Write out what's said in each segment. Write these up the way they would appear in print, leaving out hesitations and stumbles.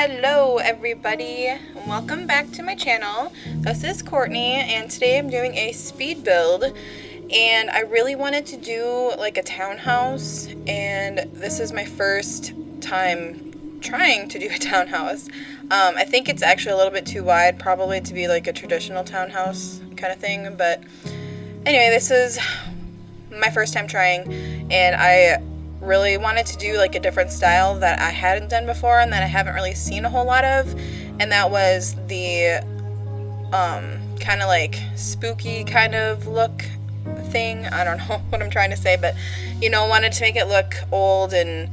Hello everybody, welcome back to my channel. This is Courtney and today I'm doing a speed build, and I really wanted to do like a townhouse, and this is my first time trying to do a townhouse. I think it's actually a little bit too wide probably to be like a traditional townhouse kind of thing, but anyway, this is my first time trying, and I really wanted to do like a different style that I hadn't done before and that I haven't really seen a whole lot of, and that was the kind of like spooky kind of look thing. I don't know what I'm trying to say, but you know, wanted to make it look old and,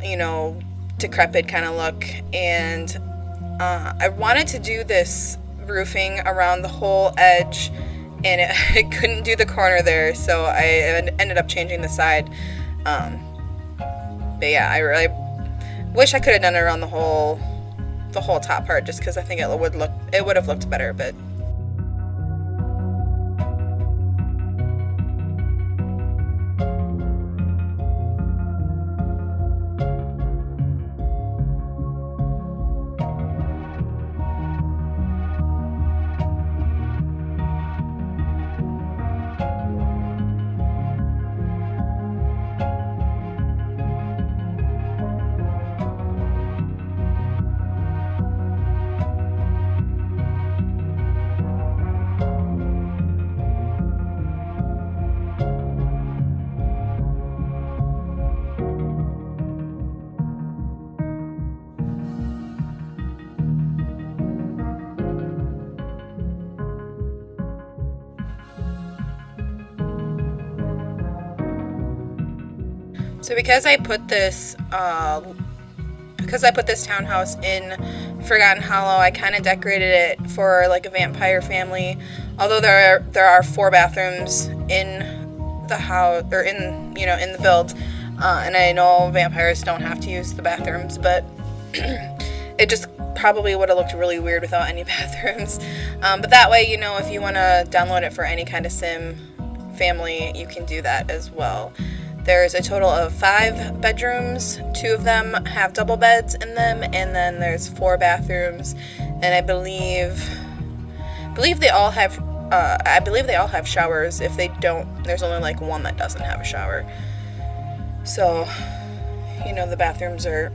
you know, decrepit kind of look. And I wanted to do this roofing around the whole edge, and it couldn't do the corner there, so I ended up changing the side. But yeah, I really wish I could have done it around the whole top part, just because I think it would have looked better. But so because I put this townhouse in Forgotten Hollow, I kind of decorated it for like a vampire family. Although there are 4 bathrooms in the house, or in the build, and I know vampires don't have to use the bathrooms, but it just probably would have looked really weird without any bathrooms. But that way, you know, if you want to download it for any kind of sim family, you can do that as well. There's a total of 5 bedrooms. 2 of them have double beds in them, and then there's 4 bathrooms. And I believe they all have showers. If they don't, there's only like 1 that doesn't have a shower. So, you know, the bathrooms are,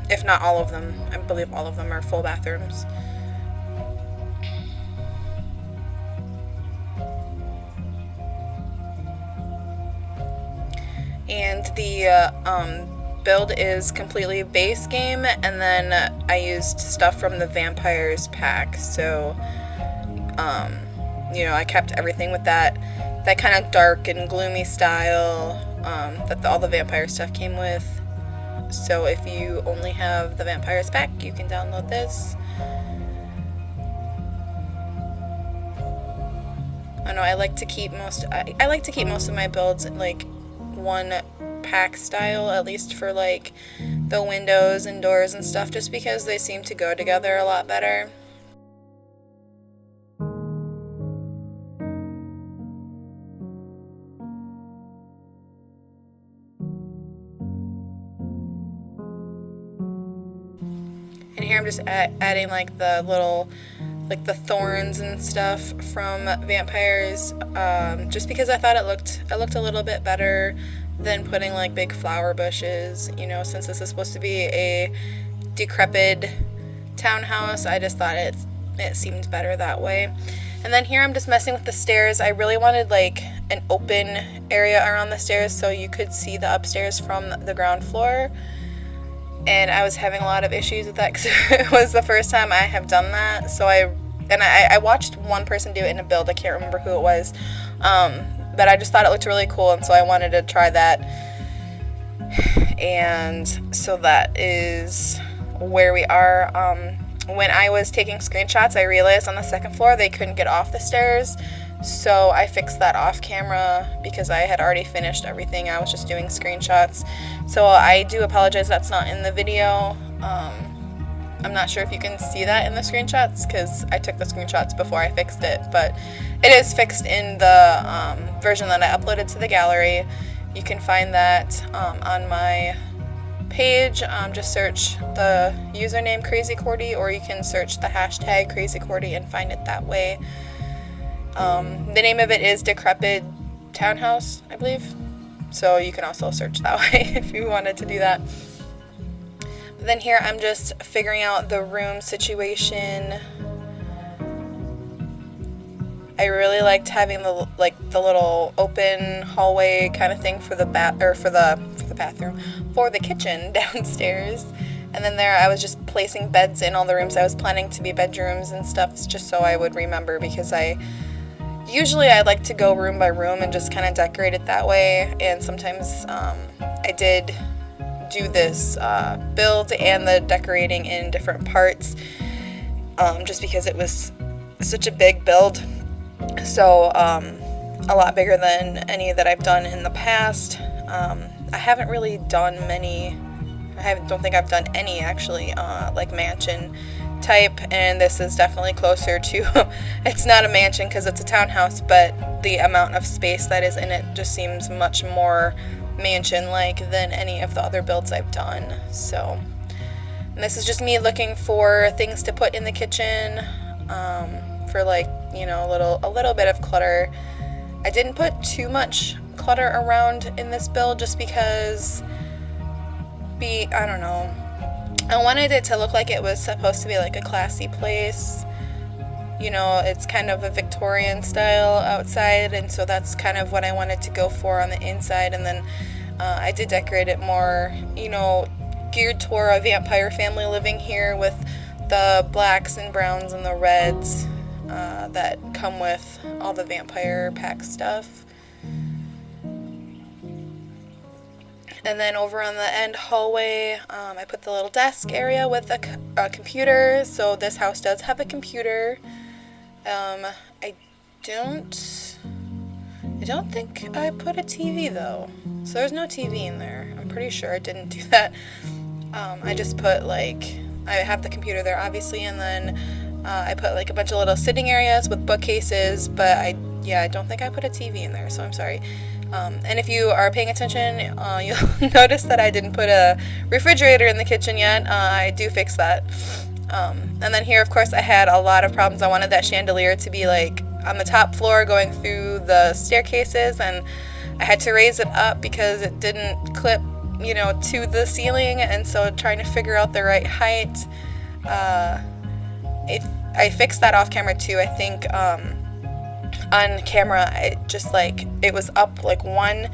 if not all of them, I believe all of them are full bathrooms. And the build is completely base game, and then I used stuff from the Vampires pack. So, you know, I kept everything with that kind of dark and gloomy style that all the Vampire stuff came with. So if you only have the Vampires pack, you can download this. I know I like to keep most of my builds like one pack style, at least for like the windows and doors and stuff, just because they seem to go together a lot better. And here I'm just adding like the little, like the thorns and stuff from Vampires, just because I thought it looked a little bit better than putting like big flower bushes, you know, since this is supposed to be a decrepit townhouse. I just thought it seemed better that way. And then here I'm just messing with the stairs. I really wanted like an open area around the stairs so you could see the upstairs from the ground floor. And I was having a lot of issues with that because it was the first time I have done that. So I watched one person do it in a build. I can't remember who it was. But I just thought it looked really cool, and so I wanted to try that. And so that is where we are. When I was taking screenshots, I realized on the second floor they couldn't get off the stairs. So I fixed that off camera because I had already finished everything. I was just doing screenshots. So I do apologize that's not in the video. I'm not sure if you can see that in the screenshots because I took the screenshots before I fixed it, but it is fixed in the version that I uploaded to the gallery. You can find that on my page. Just search the username crazycordy, or you can search the hashtag crazycordy and find it that way. The name of it is Decrepit Townhouse, I believe. So you can also search that way if you wanted to do that. But then here I'm just figuring out the room situation. I really liked having the little open hallway kind of thing for the kitchen downstairs. And then there I was just placing beds in all the rooms I was planning to be bedrooms and stuff, just so I would remember, because usually I like to go room by room and just kind of decorate it that way. And sometimes I did do this build and the decorating in different parts, just because it was such a big build. So a lot bigger than any that I've done in the past. I haven't really done many. Don't think I've done any actually, like mansion type, and this is definitely closer to it's not a mansion because it's a townhouse, but the amount of space that is in it just seems much more mansion-like than any of the other builds I've done. So, and this is just me looking for things to put in the kitchen, for like, you know, a little bit of clutter. I didn't put too much clutter around in this build just because I don't know, I wanted it to look like it was supposed to be like a classy place. You know, it's kind of a Victorian style outside, and so that's kind of what I wanted to go for on the inside. And then I did decorate it more, you know, geared toward a vampire family living here, with the blacks and browns and the reds that come with all the vampire pack stuff. And then over on the end hallway, I put the little desk area with a computer. So this house does have a computer. I don't think I put a TV though. So there's no TV in there. I'm pretty sure I didn't do that. I just put I have the computer there obviously, and then I put like a bunch of little sitting areas with bookcases, but I don't think I put a TV in there, so I'm sorry. And if you are paying attention, you'll notice that I didn't put a refrigerator in the kitchen yet. I do fix that. And then here, of course, I had a lot of problems. I wanted that chandelier to be like on the top floor going through the staircases, and I had to raise it up because it didn't clip, you know, to the ceiling. And so trying to figure out the right height. I fixed that off camera too. I think on camera it was up like one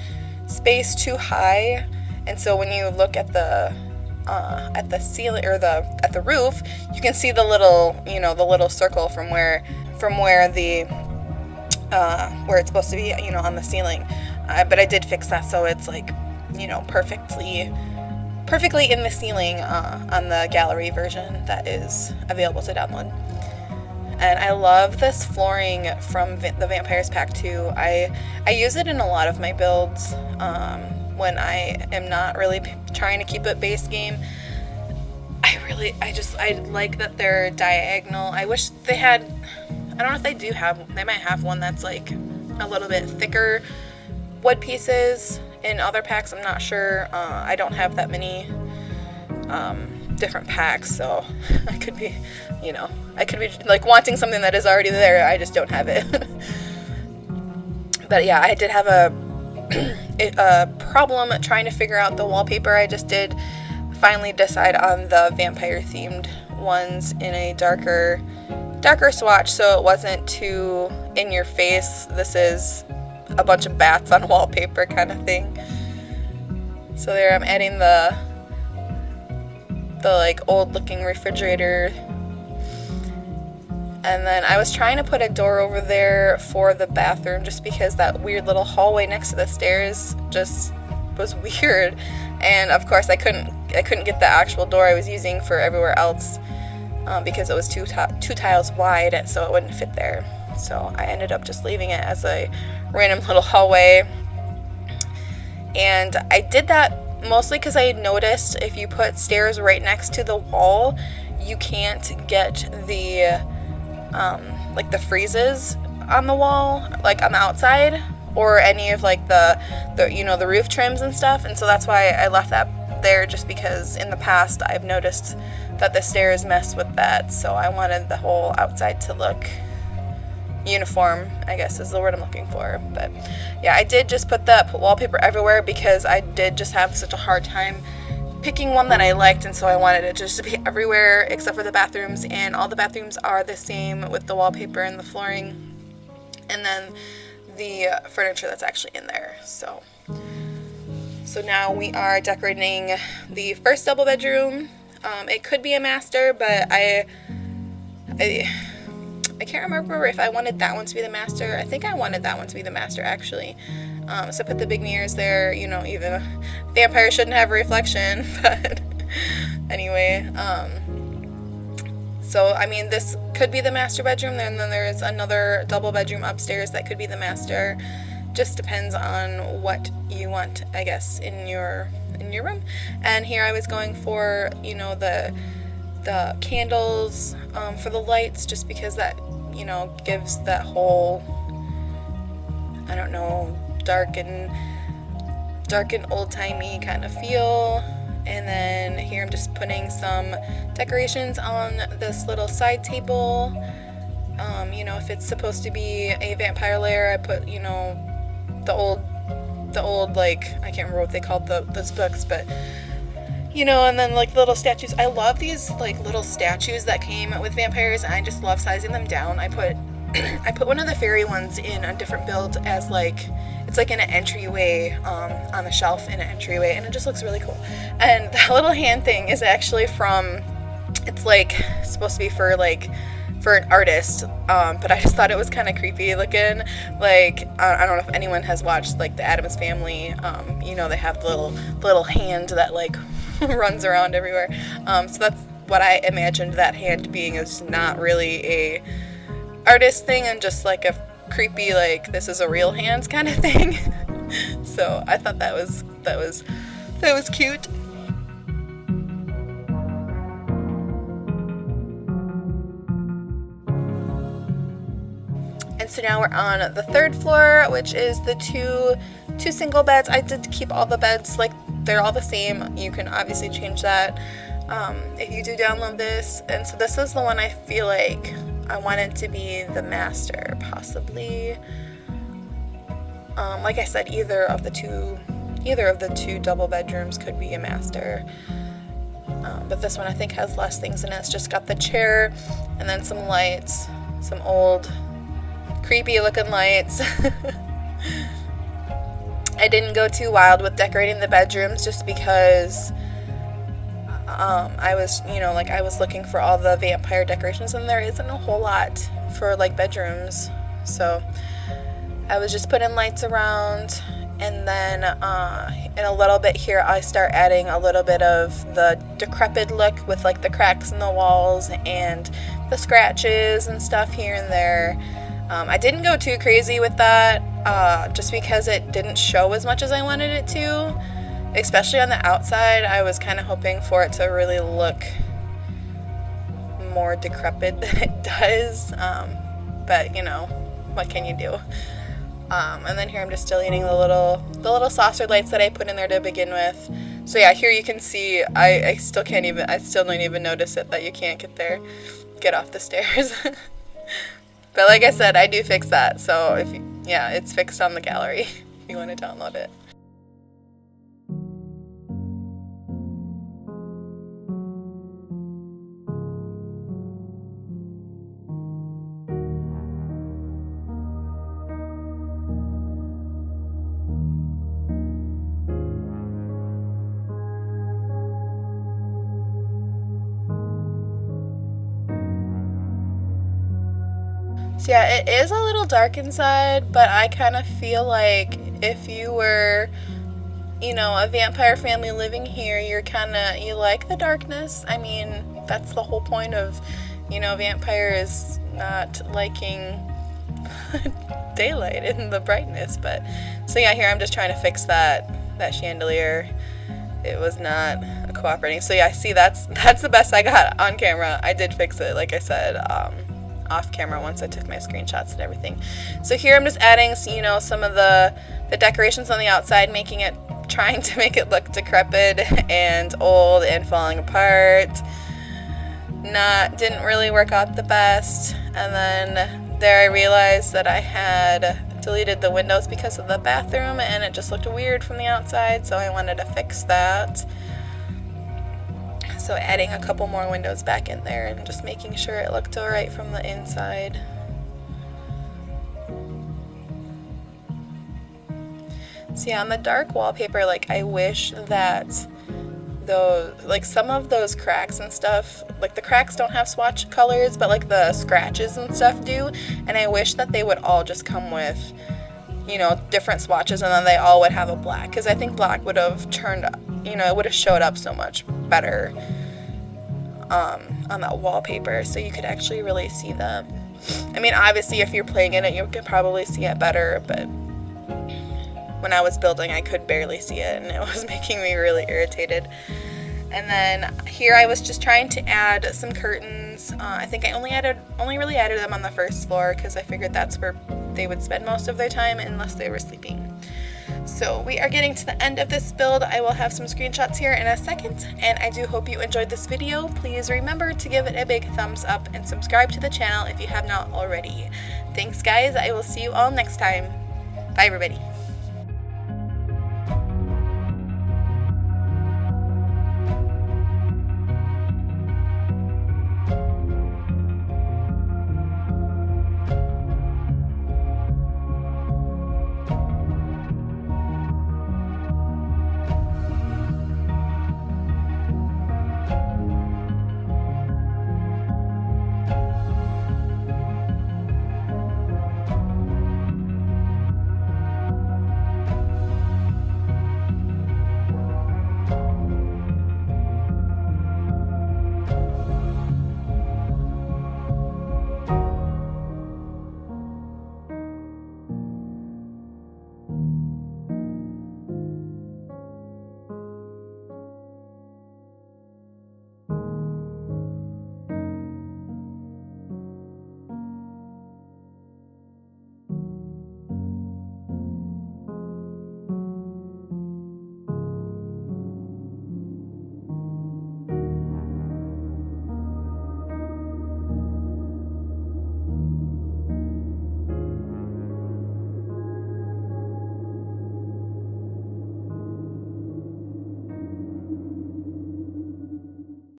space too high, and so when you look at the ceiling or at the roof, you can see the little circle from where the where it's supposed to be, you know, on the ceiling. But I did fix that so it's like, you know, perfectly in the ceiling on the gallery version that is available to download. And I love this flooring from the Vampires Pack 2. I use it in a lot of my builds when I am not really trying to keep it base game. I like that they're diagonal. I wish they had, I don't know if they might have one that's like a little bit thicker wood pieces in other packs. I'm not sure. I don't have that many different packs, so I could be like wanting something that is already there. I just don't have it. But yeah, I did have a problem trying to figure out the wallpaper. I just did finally decide on the vampire themed ones in a darker swatch, so it wasn't too in your face. This is a bunch of bats on wallpaper kind of thing. So there I'm adding the like old looking refrigerator. And then I was trying to put a door over there for the bathroom just because that weird little hallway next to the stairs just was weird. And of course I couldn't get the actual door I was using for everywhere else because it was two tiles wide, so it wouldn't fit there. So I ended up just leaving it as a random little hallway. And I did that mostly because I noticed if you put stairs right next to the wall, you can't get the like the friezes on the wall, like on the outside, or any of like the roof trims and stuff. And so that's why I left that up there just because in the past I've noticed that the stairs mess with that, so I wanted the whole outside to look uniform, I guess is the word I'm looking for. But yeah, I did just put wallpaper everywhere because I did just have such a hard time picking one that I liked, and so I wanted it just to be everywhere except for the bathrooms, and all the bathrooms are the same with the wallpaper and the flooring and then the furniture that's actually in there. So now we are decorating the first double bedroom. It could be a master, but I can't remember if I wanted that one to be the master. I think I wanted that one to be the master, actually. So put the big mirrors there. You know, even a vampire shouldn't have a reflection, but anyway. So, I mean, this could be the master bedroom, and then there's another double bedroom upstairs that could be the master. Just depends on what you want, I guess, in your room. And here I was going for, you know, the candles for the lights, just because that, you know, gives that whole, I don't know, dark and old-timey kind of feel. And then here I'm just putting some decorations on this little side table. You know, if it's supposed to be a vampire lair, I put, you know, the old like, I can't remember what they called those books, but you know, and then like little statues. I love these like little statues that came with vampires, and I just love sizing them down. I put one of the fairy ones in a different build as like, it's like in an entryway, on the shelf in an entryway, and it just looks really cool. And that little hand thing is actually it's like supposed to be for an artist, but I just thought it was kind of creepy looking. Like, I don't know if anyone has watched like the Addams Family. You know, they have the little hand that like runs around everywhere. So that's what I imagined that hand being, is not really a artist thing and just like a creepy, like, this is a real hands kind of thing. So I thought that was cute. And so now we're on the third floor, which is the two single beds. I did keep all the beds, like, they're all the same. You can obviously change that if you do download this. And so this is the one I feel like I want it to be the master, possibly. Like I said, either of the two double bedrooms could be a master. But this one I think has less things in it. It's just got the chair and then some lights, some old creepy looking lights. I didn't go too wild with decorating the bedrooms just because I was looking for all the vampire decorations, and there isn't a whole lot for like bedrooms. So I was just putting lights around, and then in a little bit here I start adding a little bit of the decrepit look with like the cracks in the walls and the scratches and stuff here and there. I didn't go too crazy with that just because it didn't show as much as I wanted it to, especially on the outside. I was kind of hoping for it to really look more decrepit than it does, but you know, what can you do? And then here I'm just deleting the little saucer lights that I put in there to begin with. So yeah, here you can see I still don't even notice it, that you can't get off the stairs. But like I said, I do fix that, so it's fixed on the gallery if you want to download it. So yeah, it is a little dark inside, but I kind of feel like if you were, you know, a vampire family living here, you like the darkness. I mean, that's the whole point of, you know, vampires not liking daylight and the brightness. But so yeah, here I'm just trying to fix that chandelier. It was not cooperating. So yeah, see, that's the best I got on camera. I did fix it, like I said, off camera once I took my screenshots and everything. So here I'm just adding, you know, some of the decorations on the outside, making it trying to make it look decrepit and old and falling apart. Didn't really work out the best. And then there I realized that I had deleted the windows because of the bathroom, and it just looked weird from the outside, so I wanted to fix that. So adding a couple more windows back in there and just making sure it looked alright from the inside. See, on the dark wallpaper, like, I wish that those, like, some of those cracks and stuff, like, the cracks don't have swatch colors, but like the scratches and stuff do, and I wish that they would all just come with, you know, different swatches, and then they all would have a black, because I think black would have turned, you know, it would have showed up so much better on that wallpaper, so you could actually really see them. I mean, obviously if you're playing in it, you could probably see it better, but when I was building, I could barely see it, and it was making me really irritated. And then here I was just trying to add some curtains. I think I only really added them on the first floor because I figured that's where they would spend most of their time unless they were sleeping. So we are getting to the end of this build. I will have some screenshots here in a second, and I do hope you enjoyed this video. Please remember to give it a big thumbs up and subscribe to the channel if you have not already. Thanks guys, I will see you all next time. Bye everybody.